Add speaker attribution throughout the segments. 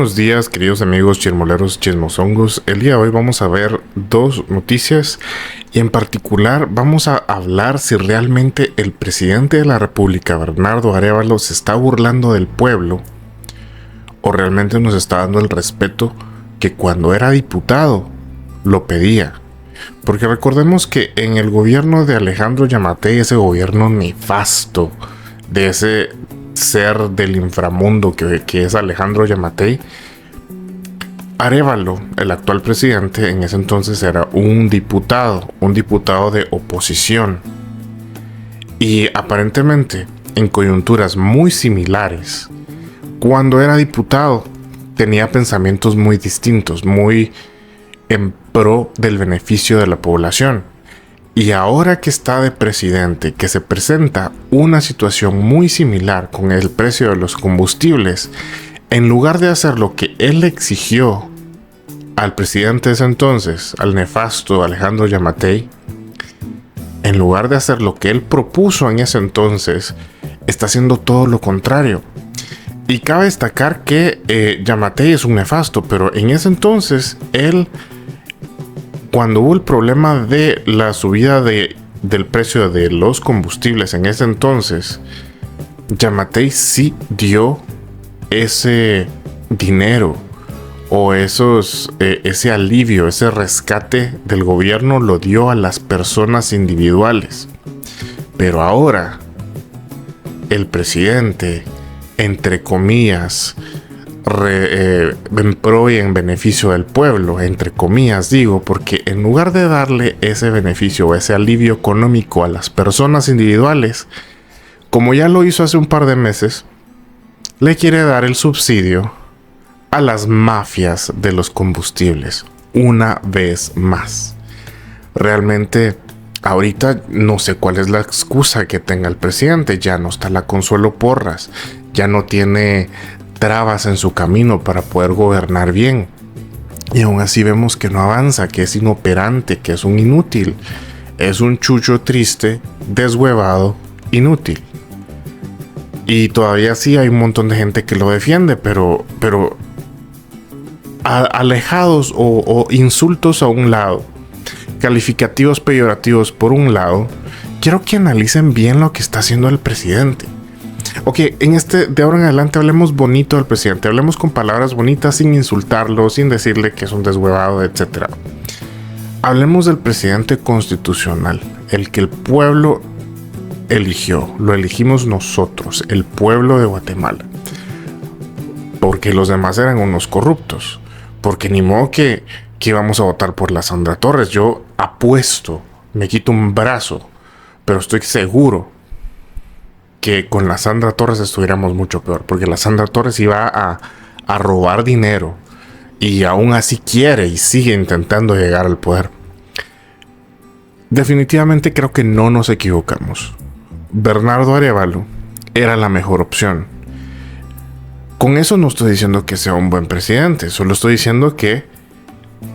Speaker 1: Buenos días, queridos amigos chismoleros chismosongos. El día de hoy vamos a ver dos noticias y en particular vamos a hablar si realmente el presidente de la República, Bernardo Arévalo, se está burlando del pueblo o realmente nos está dando el respeto que cuando era diputado lo pedía. Porque recordemos que en el gobierno de Alejandro Yamatei, ese gobierno nefasto de ese ser del inframundo que es Alejandro Yamatei, Arévalo, el actual presidente, en ese entonces era un diputado de oposición. Y aparentemente, en coyunturas muy similares, cuando era diputado, tenía pensamientos muy distintos, muy en pro del beneficio de la población. Y ahora que está de presidente, que se presenta una situación muy similar con el precio de los combustibles, en lugar de hacer lo que él exigió al presidente de ese entonces, al nefasto Alejandro Yamatei, en lugar de hacer lo que él propuso en ese entonces, está haciendo todo lo contrario. Y cabe destacar que Yamatei es un nefasto, pero en ese entonces él, cuando hubo el problema de la subida del precio de los combustibles en ese entonces, Yamatei sí dio ese dinero o ese alivio, ese rescate del gobierno lo dio a las personas individuales. Pero ahora el presidente, entre comillas, en pro y en beneficio del pueblo, entre comillas digo, porque en lugar de darle ese beneficio o ese alivio económico a las personas individuales, como ya lo hizo hace un par de meses, le quiere dar el subsidio a las mafias de los combustibles una vez más. Realmente ahorita no sé cuál es la excusa que tenga el presidente. Ya no está la Consuelo Porras, ya no tiene trabas en su camino para poder gobernar bien, y aún así vemos que no avanza, que es inoperante, que es un inútil, es un chucho triste, deshuevado, inútil. Y todavía sí hay un montón de gente que lo defiende, pero alejados o insultos a un lado, calificativos peyorativos por un lado, quiero que analicen bien lo que está haciendo el presidente. Ok, de ahora en adelante hablemos bonito del presidente, hablemos con palabras bonitas, sin insultarlo, sin decirle que es un deshuevado, etc. Hablemos del presidente constitucional, el que el pueblo eligió, lo elegimos nosotros, el pueblo de Guatemala. Porque los demás eran unos corruptos, porque ni modo que íbamos a votar por la Sandra Torres. Yo apuesto, me quito un brazo, pero estoy seguro que con la Sandra Torres estuviéramos mucho peor, porque la Sandra Torres iba a robar dinero y aún así quiere y sigue intentando llegar al poder. Definitivamente creo que no nos equivocamos. Bernardo Arévalo era la mejor opción. Con eso no estoy diciendo que sea un buen presidente, solo estoy diciendo que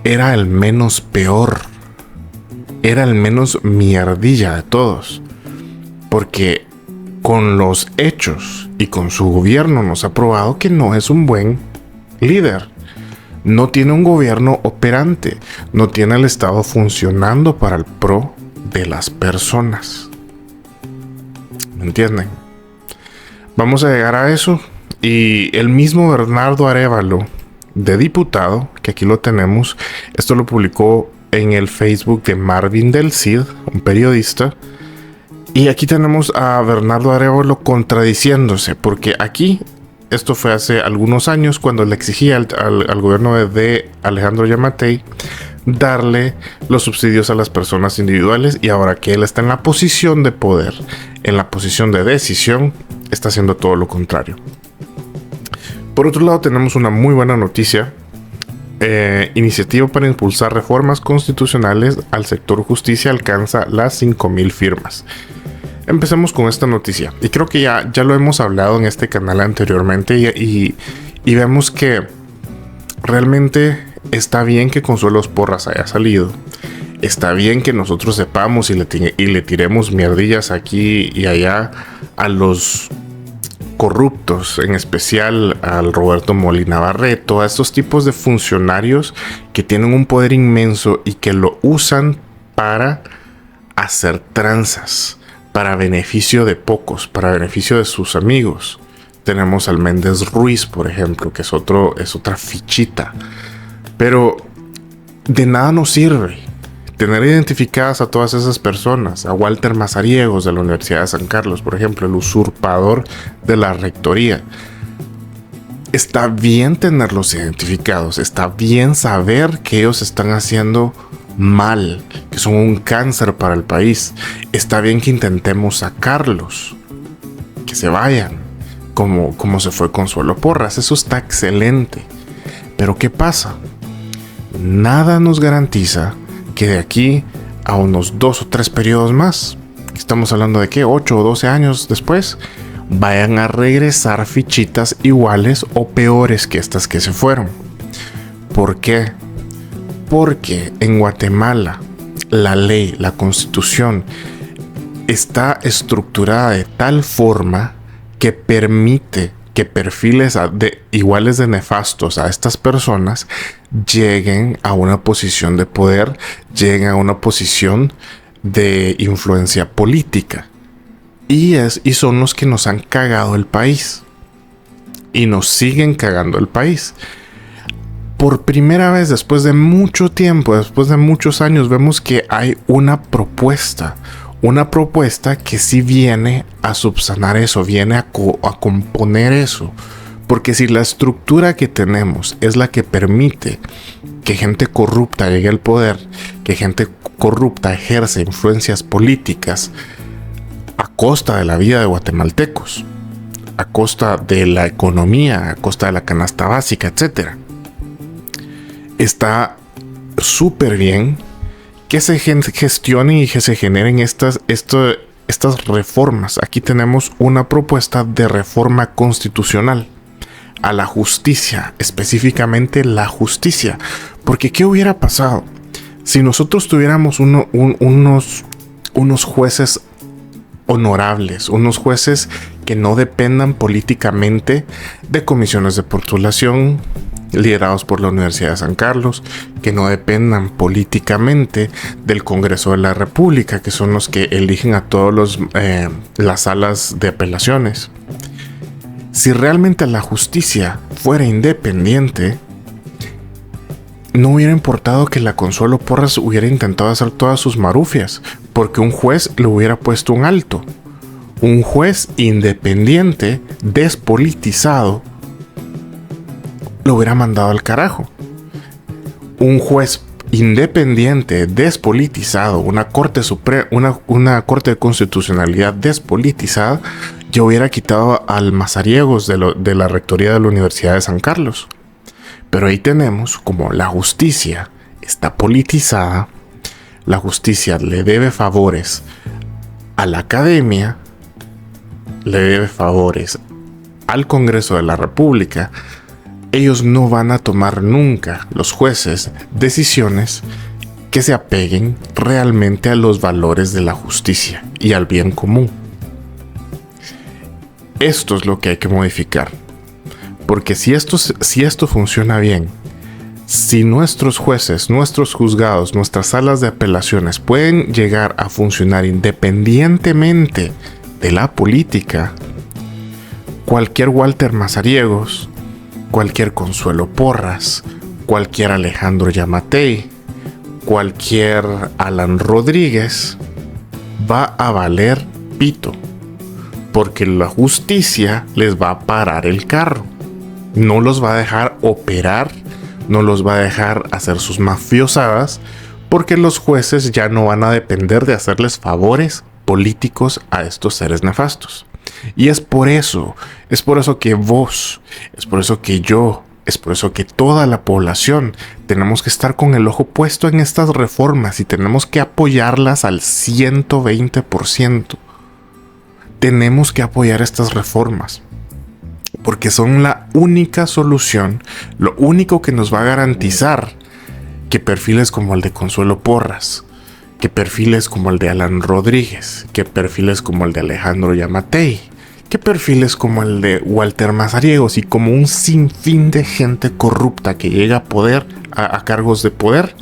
Speaker 1: era el menos peor, era el menos mierdilla de todos, porque con los hechos y con su gobierno nos ha probado que no es un buen líder. No tiene un gobierno operante, no tiene el Estado funcionando para el pro de las personas. ¿Me entienden? Vamos a llegar a eso. Y el mismo Bernardo Arévalo, de diputado, que aquí lo tenemos, esto lo publicó en el Facebook de Marvin del Cid, un periodista. Y aquí tenemos a Bernardo Arévalo contradiciéndose, porque aquí, esto fue hace algunos años, cuando le exigía al gobierno de Alejandro Yamatei darle los subsidios a las personas individuales, y ahora que él está en la posición de poder, en la posición de decisión, está haciendo todo lo contrario. Por otro lado, tenemos una muy buena noticia. Iniciativa para impulsar reformas constitucionales al sector justicia alcanza las 5,000 firmas. Empecemos con esta noticia. Y creo que ya lo hemos hablado en este canal anteriormente. Y vemos que realmente está bien que Consuelo Porras haya salido. Está bien que nosotros sepamos y le tiremos mierdillas aquí y allá a los corruptos, en especial al Roberto Molina Barreto, a estos tipos de funcionarios que tienen un poder inmenso y que lo usan para hacer tranzas, para beneficio de pocos, para beneficio de sus amigos. Tenemos al Méndez Ruiz, por ejemplo, que es otra fichita. Pero de nada nos sirve tener identificadas a todas esas personas, a Walter Mazariegos de la Universidad de San Carlos, por ejemplo, el usurpador de la rectoría. Está bien tenerlos identificados, está bien saber que ellos están haciendo mal, que son un cáncer para el país. Está bien que intentemos sacarlos, que se vayan, como se fue Consuelo Porras. Eso está excelente. Pero ¿qué pasa? Nada nos garantiza que de aquí a unos 2 o 3 periodos más, estamos hablando de que 8 o 12 años después, vayan a regresar fichitas iguales o peores que estas que se fueron. ¿Por qué? Porque en Guatemala la ley, la constitución, está estructurada de tal forma que permite que perfiles iguales de nefastos a estas personas lleguen a una posición de poder, lleguen a una posición de influencia política. Y son los que nos han cagado el país. Y nos siguen cagando el país. Por primera vez, después de mucho tiempo, después de muchos años, vemos que hay una propuesta que sí viene a subsanar eso, viene a componer eso. Porque si la estructura que tenemos es la que permite que gente corrupta llegue al poder, que gente corrupta ejerce influencias políticas a costa de la vida de guatemaltecos, a costa de la economía, a costa de la canasta básica, etc., está súper bien que se gestionen y que se generen estas reformas. Aquí tenemos una propuesta de reforma constitucional a la justicia, específicamente la justicia. Porque ¿qué hubiera pasado si nosotros tuviéramos unos jueces honorables, unos jueces que no dependan políticamente de comisiones de postulación liderados por la Universidad de San Carlos, que no dependan políticamente del Congreso de la República, que son los que eligen a todas las salas de apelaciones? Si realmente la justicia fuera independiente, no hubiera importado que la Consuelo Porras hubiera intentado hacer todas sus marufias, porque un juez le hubiera puesto un alto. Un juez independiente, despolitizado, lo hubiera mandado al carajo. Un juez independiente, despolitizado, una corte de constitucionalidad despolitizada, ya hubiera quitado al Mazariegos de la rectoría de la Universidad de San Carlos. Pero ahí tenemos como la justicia está politizada, la justicia le debe favores a la academia, le debe favores al Congreso de la República. Ellos no van a tomar nunca, los jueces, decisiones que se apeguen realmente a los valores de la justicia y al bien común. Esto es lo que hay que modificar. Porque si esto funciona bien, si nuestros jueces, nuestros juzgados, nuestras salas de apelaciones pueden llegar a funcionar independientemente de la política, cualquier Walter Mazariegos, cualquier Consuelo Porras, cualquier Alejandro Yamatei, cualquier Alan Rodríguez va a valer pito, porque la justicia les va a parar el carro. No los va a dejar operar, no los va a dejar hacer sus mafiosadas, porque los jueces ya no van a depender de hacerles favores políticos a estos seres nefastos. Y es por eso que vos, es por eso que yo, es por eso que toda la población tenemos que estar con el ojo puesto en estas reformas y tenemos que apoyarlas al 120%. Tenemos que apoyar estas reformas, porque son la única solución, lo único que nos va a garantizar que perfiles como el de Consuelo Porras, que perfiles como el de Alan Rodríguez, que perfiles como el de Alejandro Yamatei, que perfiles como el de Walter Mazariegos y como un sinfín de gente corrupta que llega a poder, a cargos de poder,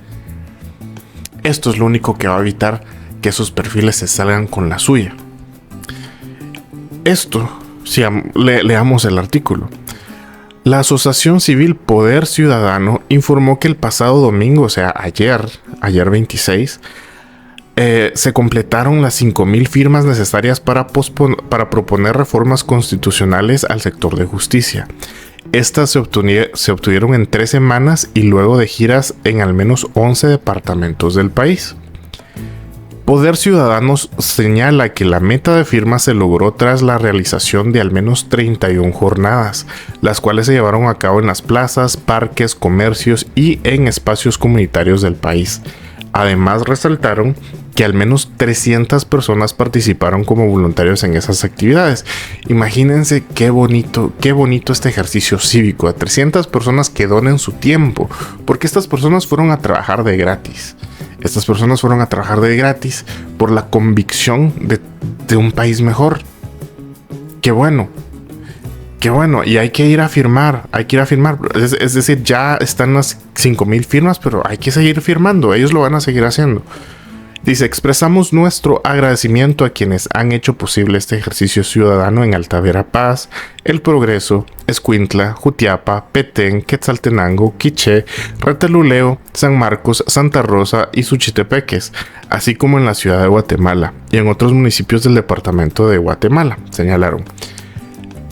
Speaker 1: esto es lo único que va a evitar que esos perfiles se salgan con la suya. Esto, si leamos el artículo. La Asociación Civil Poder Ciudadano informó que el pasado domingo, o sea, ayer 26, se completaron las 5,000 firmas necesarias para proponer reformas constitucionales al sector de justicia. Estas se obtuvieron en 3 semanas y luego de giras en al menos 11 departamentos del país. Poder Ciudadanos señala que la meta de firmas se logró tras la realización de al menos 31 jornadas, las cuales se llevaron a cabo en las plazas, parques, comercios y en espacios comunitarios del país. Además, resaltaron que al menos 300 personas participaron como voluntarios en esas actividades. Imagínense qué bonito este ejercicio cívico, a 300 personas que donen su tiempo, porque estas personas fueron a trabajar de gratis. Estas personas fueron a trabajar de gratis por la convicción de un país mejor. Qué bueno, y hay que ir a firmar, es decir, ya están las 5,000 firmas, pero hay que seguir firmando, ellos lo van a seguir haciendo. Dice, expresamos nuestro agradecimiento a quienes han hecho posible este ejercicio ciudadano en Alta Verapaz, El Progreso, Escuintla, Jutiapa, Petén, Quetzaltenango, Quiché, Retaluleo, San Marcos, Santa Rosa y Suchitepeques, así como en la ciudad de Guatemala y en otros municipios del departamento de Guatemala, señalaron.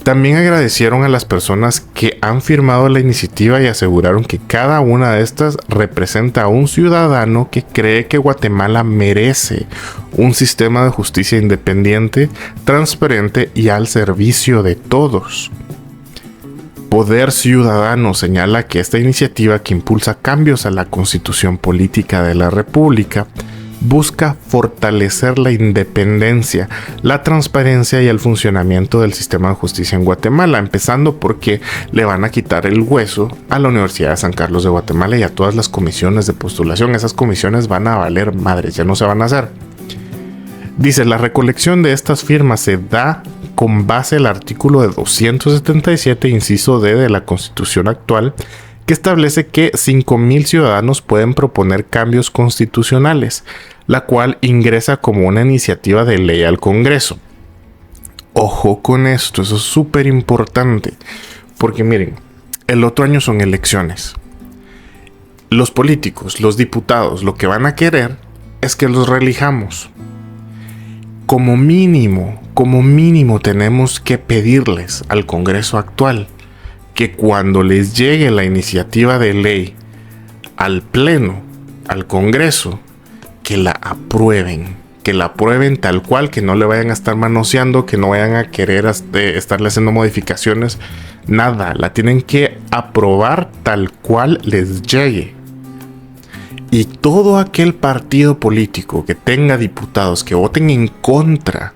Speaker 1: También agradecieron a las personas que han firmado la iniciativa y aseguraron que cada una de estas representa a un ciudadano que cree que Guatemala merece un sistema de justicia independiente, transparente y al servicio de todos. Poder Ciudadano señala que esta iniciativa, que impulsa cambios a la Constitución Política de la República, busca fortalecer la independencia, la transparencia y el funcionamiento del sistema de justicia en Guatemala, empezando porque le van a quitar el hueso a la Universidad de San Carlos de Guatemala y a todas las comisiones de postulación. Esas comisiones van a valer madres, ya no se van a hacer. Dice, la recolección de estas firmas se da con base al artículo de 277, inciso D de la Constitución actual, que establece que 5,000 ciudadanos pueden proponer cambios constitucionales, la cual ingresa como una iniciativa de ley al Congreso. Ojo con esto, eso es súper importante, porque miren, el otro año son elecciones. Los políticos, los diputados, lo que van a querer es que los reelijamos. Como mínimo tenemos que pedirles al Congreso actual que cuando les llegue la iniciativa de ley al Pleno, al Congreso, que la aprueben tal cual, que no le vayan a estar manoseando, que no vayan a querer estarle haciendo modificaciones, nada, la tienen que aprobar tal cual les llegue. Y todo aquel partido político que tenga diputados que voten en contra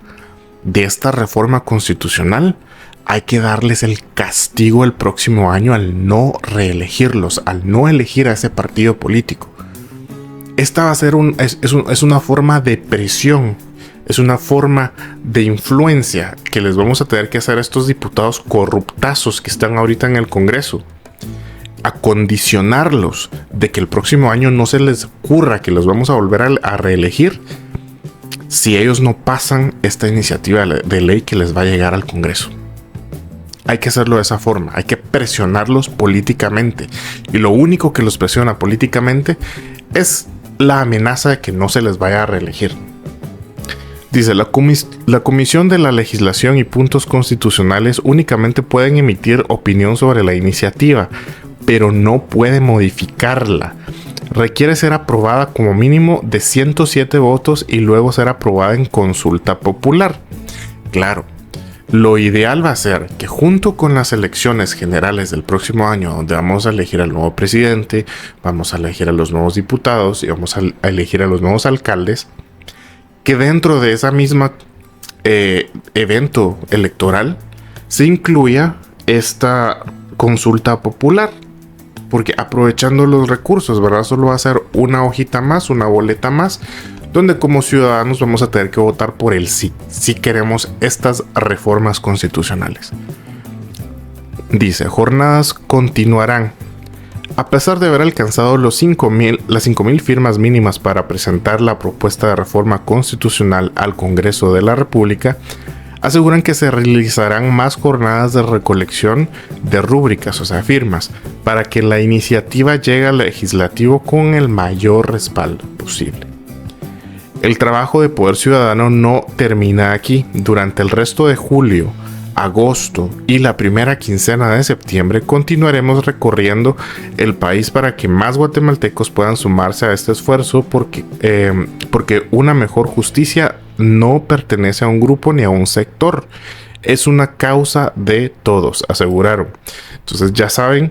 Speaker 1: de esta reforma constitucional, hay que darles el castigo el próximo año al no reelegirlos, al no elegir a ese partido político. Esta va a ser es una forma de presión, es una forma de influencia que les vamos a tener que hacer a estos diputados corruptazos que están ahorita en el Congreso. A condicionarlos de que el próximo año no se les ocurra que los vamos a volver a reelegir si ellos no pasan esta iniciativa de ley que les va a llegar al Congreso. Hay que hacerlo de esa forma, hay que presionarlos políticamente. Y lo único que los presiona políticamente es la amenaza de que no se les vaya a reelegir. Dice, la Comisión de la Legislación y Puntos Constitucionales únicamente pueden emitir opinión sobre la iniciativa, pero no puede modificarla. Requiere ser aprobada como mínimo de 107 votos y luego ser aprobada en consulta popular. Claro. Lo ideal va a ser que junto con las elecciones generales del próximo año, donde vamos a elegir al nuevo presidente, vamos a elegir a los nuevos diputados y vamos a elegir a los nuevos alcaldes, que dentro de esa misma evento electoral se incluya esta consulta popular. Porque aprovechando los recursos, ¿verdad? Solo va a ser una hojita más, una boleta más, donde como ciudadanos vamos a tener que votar por el sí, si queremos estas reformas constitucionales. Dice, jornadas continuarán. A pesar de haber alcanzado las 5.000 firmas mínimas para presentar la propuesta de reforma constitucional al Congreso de la República, aseguran que se realizarán más jornadas de recolección de rúbricas, o sea, firmas, para que la iniciativa llegue al legislativo con el mayor respaldo posible. El trabajo de Poder Ciudadano no termina aquí. Durante el resto de julio, agosto y la primera quincena de septiembre continuaremos recorriendo el país para que más guatemaltecos puedan sumarse a este esfuerzo porque una mejor justicia no pertenece a un grupo ni a un sector. Es una causa de todos, aseguraron. Entonces ya saben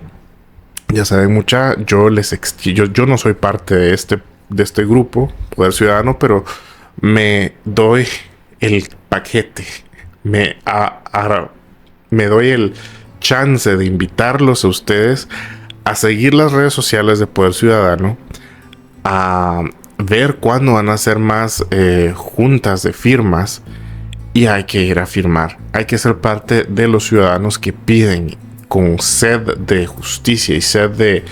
Speaker 1: mucha, yo no soy parte de este grupo, Poder Ciudadano, pero me doy el paquete. Me doy el chance de invitarlos a ustedes a seguir las redes sociales de Poder Ciudadano, a ver cuándo van a hacer más juntas de firmas, y hay que ir a firmar. Hay que ser parte de los ciudadanos que piden con sed de justicia y sed de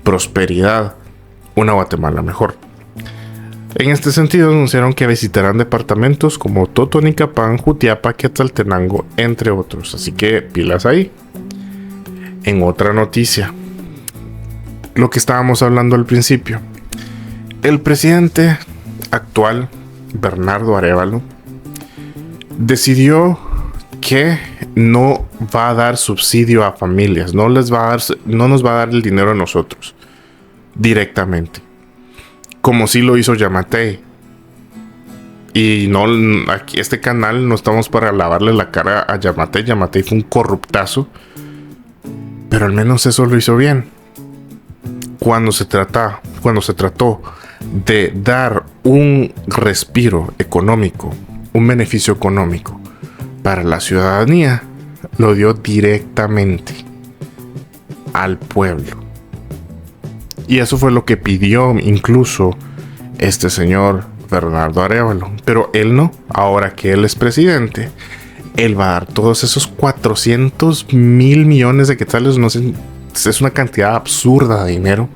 Speaker 1: prosperidad una Guatemala mejor. En este sentido, anunciaron que visitarán departamentos como Totonicapán, Jutiapa, Quetzaltenango, entre otros. Así que pilas ahí. En otra noticia, lo que estábamos hablando al principio. El presidente actual, Bernardo Arévalo, decidió que no va a dar subsidio a familias. No nos va a dar el dinero a nosotros directamente, como sí lo hizo Yamatei. Y no, aquí este canal no estamos para lavarle la cara a Yamatei. Yamatei fue un corruptazo, pero al menos eso lo hizo bien. Cuando se trató de dar un respiro económico, un beneficio económico para la ciudadanía, lo dio directamente al pueblo. Y eso fue lo que pidió incluso este señor Bernardo Arévalo. Pero él no. Ahora que él es presidente, él va a dar todos esos 400 mil millones de quetzales. No sé, es una cantidad absurda de dinero.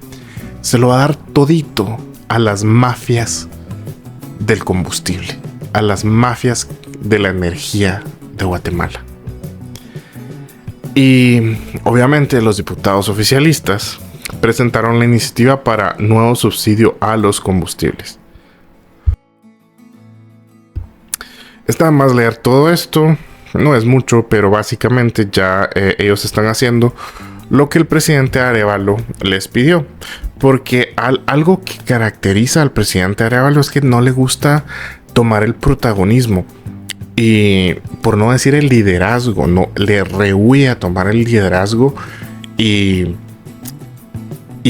Speaker 1: Se lo va a dar todito a las mafias del combustible, a las mafias de la energía de Guatemala. Y obviamente los diputados oficialistas presentaron la iniciativa para nuevo subsidio a los combustibles. Está más leer todo esto, no es mucho, pero básicamente ya ellos están haciendo lo que el presidente Arévalo les pidió. Porque algo que caracteriza al presidente Arévalo es que no le gusta tomar el protagonismo. Y por no decir el liderazgo, no le rehúye a tomar el liderazgo y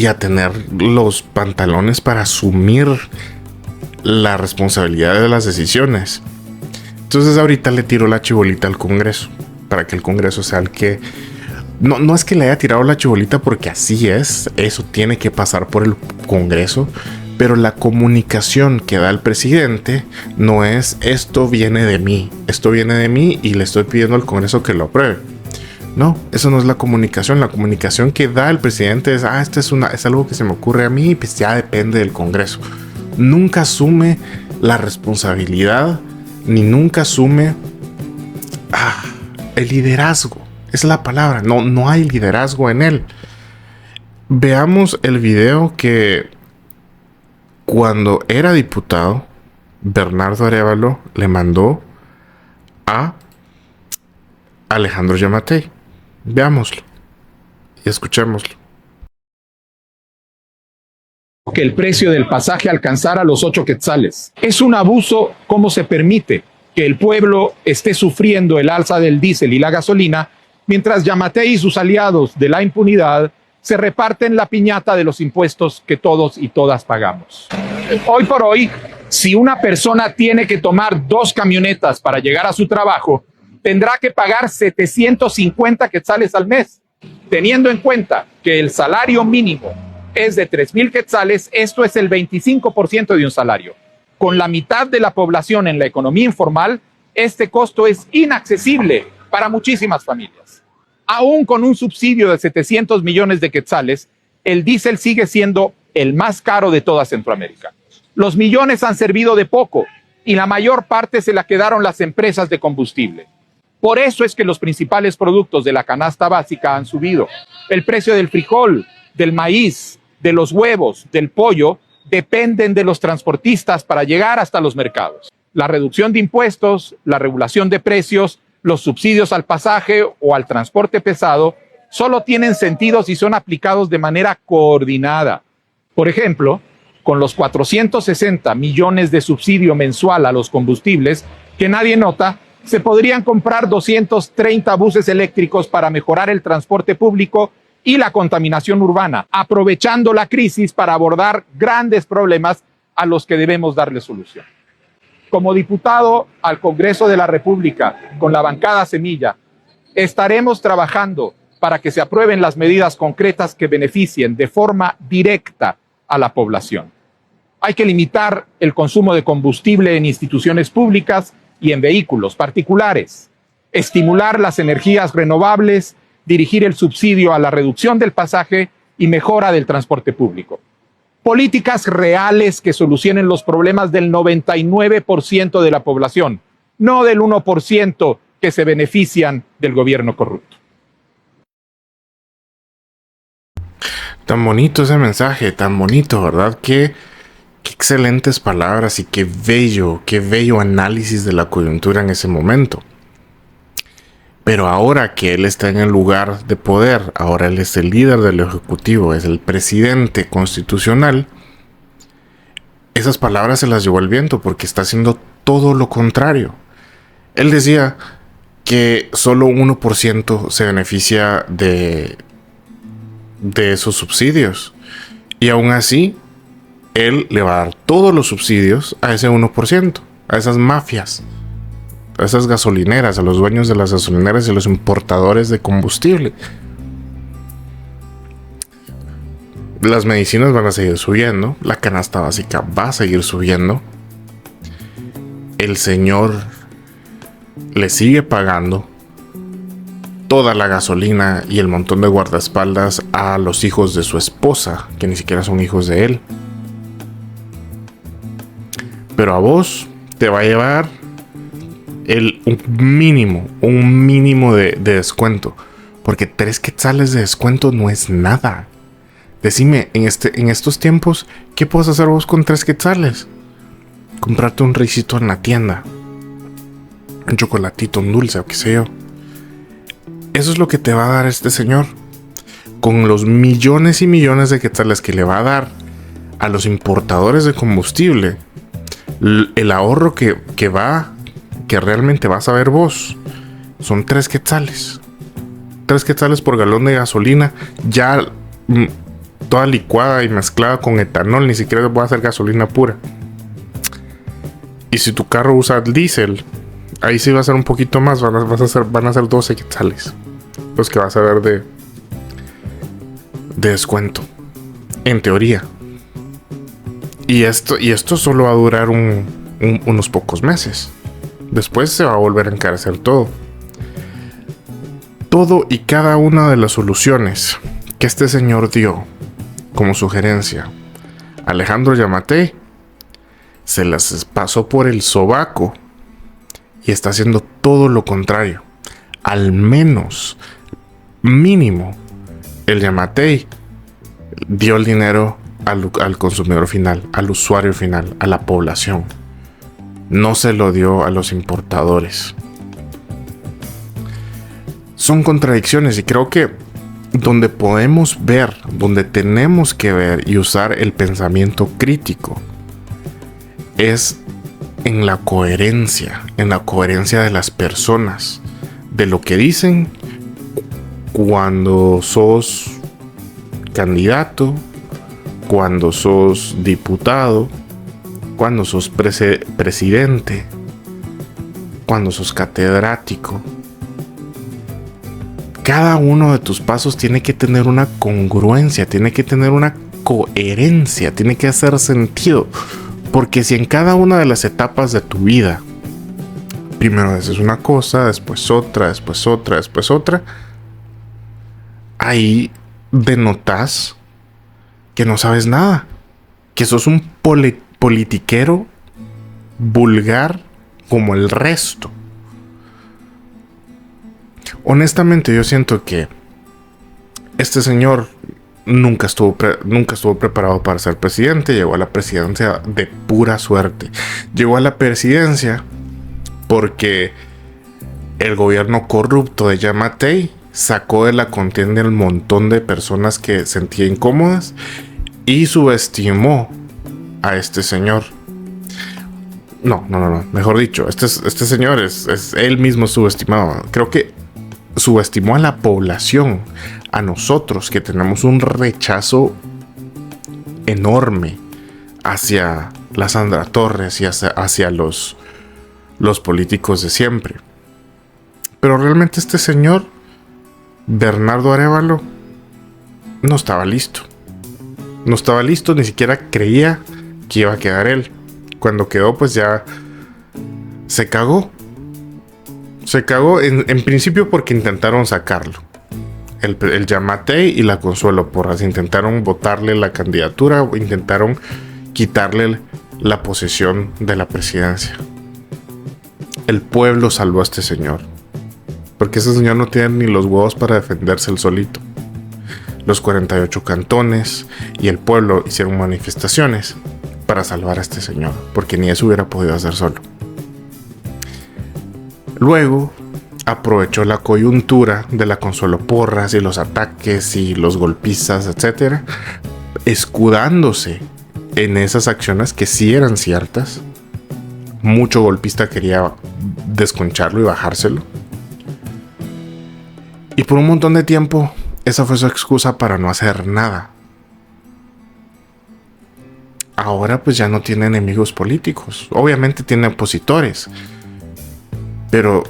Speaker 1: a tener los pantalones para asumir la responsabilidad de las decisiones. Entonces ahorita le tiró la chibolita al Congreso, para que el Congreso sea el que... No es que le haya tirado la chibolita porque así es, eso tiene que pasar por el Congreso, pero la comunicación que da el presidente no es esto viene de mí y le estoy pidiendo al Congreso que lo apruebe. No, eso no es la comunicación. La comunicación que da el presidente es, es algo que se me ocurre a mí y pues ya depende del Congreso. Nunca asume la responsabilidad ni nunca asume el liderazgo. Es la palabra, no hay liderazgo en él. Veamos el video que cuando era diputado, Bernardo Arévalo le mandó a Alejandro Yamatei. Veámoslo y escuchémoslo.
Speaker 2: Que el precio del pasaje alcanzara los 8 quetzales. Es un abuso cómo se permite que el pueblo esté sufriendo el alza del diésel y la gasolina, mientras Yamatei y sus aliados de la impunidad se reparten la piñata de los impuestos que todos y todas pagamos. Hoy por hoy, si una persona tiene que tomar 2 camionetas para llegar a su trabajo, tendrá que pagar 750 quetzales al mes. Teniendo en cuenta que el salario mínimo es de 3,000 quetzales, esto es el 25% de un salario. Con la mitad de la población en la economía informal, este costo es inaccesible para muchísimas familias. Aún con un subsidio de 700 millones de quetzales, el diésel sigue siendo el más caro de toda Centroamérica. Los millones han servido de poco y la mayor parte se la quedaron las empresas de combustible. Por eso es que los principales productos de la canasta básica han subido. El precio del frijol, del maíz, de los huevos, del pollo, dependen de los transportistas para llegar hasta los mercados. La reducción de impuestos, la regulación de precios, los subsidios al pasaje o al transporte pesado solo tienen sentido si son aplicados de manera coordinada. Por ejemplo, con los 460 millones de subsidio mensual a los combustibles que nadie nota, se podrían comprar 230 buses eléctricos para mejorar el transporte público y la contaminación urbana, aprovechando la crisis para abordar grandes problemas a los que debemos darle solución. Como diputado al Congreso de la República, con la bancada Semilla, estaremos trabajando para que se aprueben las medidas concretas que beneficien de forma directa a la población. Hay que limitar el consumo de combustible en instituciones públicas y en vehículos particulares, estimular las energías renovables, dirigir el subsidio a la reducción del pasaje y mejora del transporte público. Políticas reales que solucionen los problemas del 99% de la población, no del 1% que se benefician del gobierno corrupto.
Speaker 1: Tan bonito ese mensaje, tan bonito, ¿verdad? Qué excelentes palabras y qué bello análisis de la coyuntura en ese momento. Pero ahora que él está en el lugar de poder, ahora él es el líder del Ejecutivo, es el presidente constitucional, esas palabras se las llevó el viento porque está haciendo todo lo contrario. Él decía que solo 1% se beneficia de esos subsidios. Y aún así, él le va a dar todos los subsidios a ese 1%, a esas mafias, a esas gasolineras, a los dueños de las gasolineras y a los importadores de combustible. Las medicinas van a seguir subiendo, la canasta básica va a seguir subiendo. El señor le sigue pagando toda la gasolina y el montón de guardaespaldas a los hijos de su esposa, que ni siquiera son hijos de él. Pero a vos te va a llevar un mínimo de descuento. Porque 3 quetzales de descuento no es nada. Decime, en estos tiempos, ¿qué puedes hacer vos con 3 quetzales? Comprarte un risito en la tienda, un chocolatito, un dulce o qué sé yo. Eso es lo que te va a dar este señor. Con los millones y millones de quetzales que le va a dar a los importadores de combustible, el ahorro que realmente vas a ver vos son 3 quetzales. 3 quetzales por galón de gasolina, ya toda licuada y mezclada con etanol, ni siquiera voy a hacer gasolina pura. Y si tu carro usa diésel, ahí sí va a ser un poquito más, van a ser 12 quetzales los que vas a ver de descuento, en teoría. Y esto solo va a durar unos pocos meses. Después se va a volver a encarecer todo. Todo y cada una de las soluciones que este señor dio como sugerencia a Alejandro Yamatei se las pasó por el sobaco y está haciendo todo lo contrario. Al menos, mínimo, el Yamatei dio el dinero al consumidor final, al usuario final, a la población. No se lo dio a los importadores. Son contradicciones y creo que donde podemos ver, donde tenemos que ver y usar el pensamiento crítico es en la coherencia de las personas, de lo que dicen cuando sos candidato, cuando sos diputado, cuando sos presidente, cuando sos catedrático. Cada uno de tus pasos tiene que tener una congruencia, tiene que tener una coherencia, tiene que hacer sentido. Porque si en cada una de las etapas de tu vida, primero haces una cosa, después otra, después otra, después otra, ahí denotas que no sabes nada, que sos un politiquero vulgar como el resto. Honestamente, yo siento que este señor nunca estuvo preparado para ser presidente. Llegó a la presidencia de pura suerte. Llegó a la presidencia porque el gobierno corrupto de Yamatei sacó de la contienda el montón de personas que sentía incómodas y subestimó a este señor. No. Mejor dicho, este señor es él mismo subestimado. Creo que subestimó a la población, a nosotros que tenemos un rechazo enorme hacia la Sandra Torres y hacia los políticos de siempre. Pero realmente este señor, Bernardo Arévalo, no estaba listo. No estaba listo, ni siquiera creía que iba a quedar él. Cuando quedó, pues ya se cagó. Se cagó en principio porque intentaron sacarlo. El Yamatei y la Consuelo Porras intentaron botarle la candidatura, intentaron quitarle la posesión de la presidencia. El pueblo salvó a este señor, porque ese señor no tiene ni los huevos para defenderse él solito. Los 48 cantones y el pueblo hicieron manifestaciones para salvar a este señor, porque ni eso hubiera podido hacer solo. Luego aprovechó la coyuntura de la Consuelo Porras y los ataques y los golpistas, etc., escudándose en esas acciones que sí eran ciertas. Mucho golpista quería desconcharlo y bajárselo. Y por un montón de tiempo, esa fue su excusa para no hacer nada. Ahora pues ya no tiene enemigos políticos. Obviamente tiene opositores, pero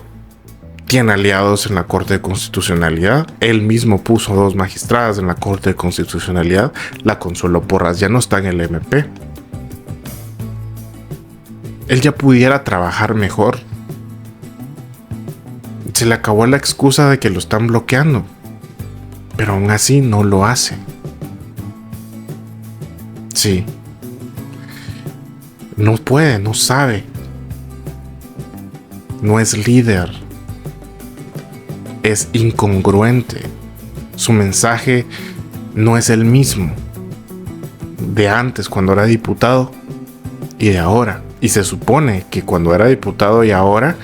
Speaker 1: tiene aliados en la Corte de Constitucionalidad. Él mismo puso 2 magistradas en la Corte de Constitucionalidad. La Consuelo Porras ya no está en el MP. Él ya pudiera trabajar mejor. Se le acabó la excusa de que lo están bloqueando, pero aún así no lo hace. Sí. No puede, no sabe. No es líder. Es incongruente. Su mensaje no es el mismo de antes, cuando era diputado, y de ahora. Y se supone que cuando era diputado y ahora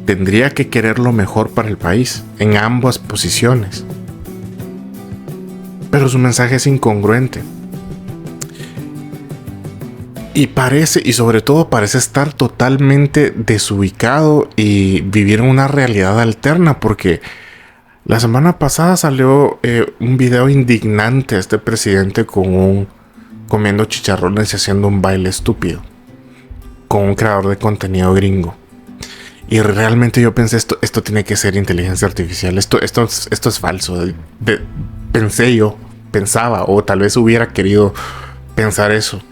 Speaker 1: tendría que querer lo mejor para el país, en ambas posiciones. Pero su mensaje es incongruente. Y sobre todo parece estar totalmente desubicado y vivir en una realidad alterna, porque la semana pasada salió un video indignante de este presidente comiendo chicharrones y haciendo un baile estúpido con un creador de contenido gringo. Y realmente yo pensé, esto tiene que ser inteligencia artificial, esto es falso. Pensaba, o tal vez hubiera querido pensar eso.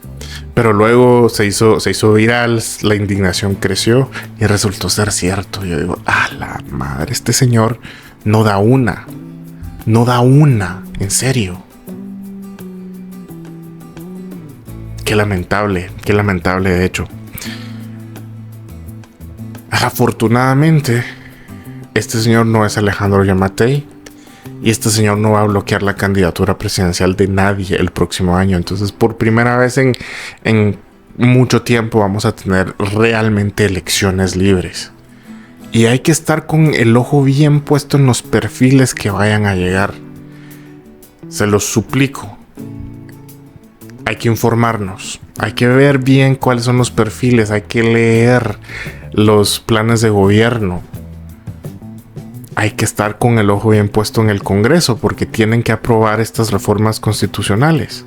Speaker 1: Pero luego se hizo viral, la indignación creció y resultó ser cierto. Yo digo, ¡ah, la madre! Este señor no da una, en serio. Qué lamentable de hecho. Afortunadamente, este señor no es Alejandro Yamatei. Y este señor no va a bloquear la candidatura presidencial de nadie el próximo año. Entonces, por primera vez en mucho tiempo vamos a tener realmente elecciones libres. Y hay que estar con el ojo bien puesto en los perfiles que vayan a llegar. Se los suplico. Hay que informarnos. Hay que ver bien cuáles son los perfiles. Hay que leer los planes de gobierno. Hay que estar con el ojo bien puesto en el Congreso, porque tienen que aprobar estas reformas constitucionales.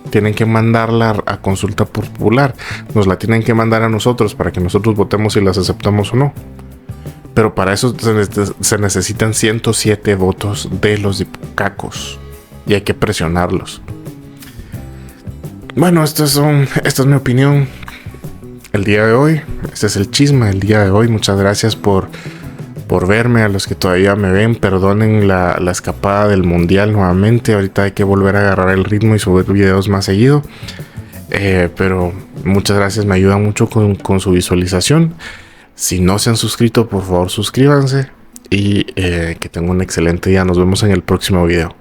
Speaker 1: Tienen que mandarla a consulta popular. Nos la tienen que mandar a nosotros para que nosotros votemos si las aceptamos o no. Pero para eso se necesitan 107 votos de los diputacos. Y hay que presionarlos. Bueno, esta es mi opinión. el día de hoy. Este es el chisme del día de hoy. Muchas gracias por verme. A los que todavía me ven, perdonen la escapada del mundial nuevamente. Ahorita hay que volver a agarrar el ritmo y subir videos más seguido. Pero muchas gracias, me ayuda mucho con su visualización. Si no se han suscrito, por favor suscríbanse. Y que tengan un excelente día. Nos vemos en el próximo video.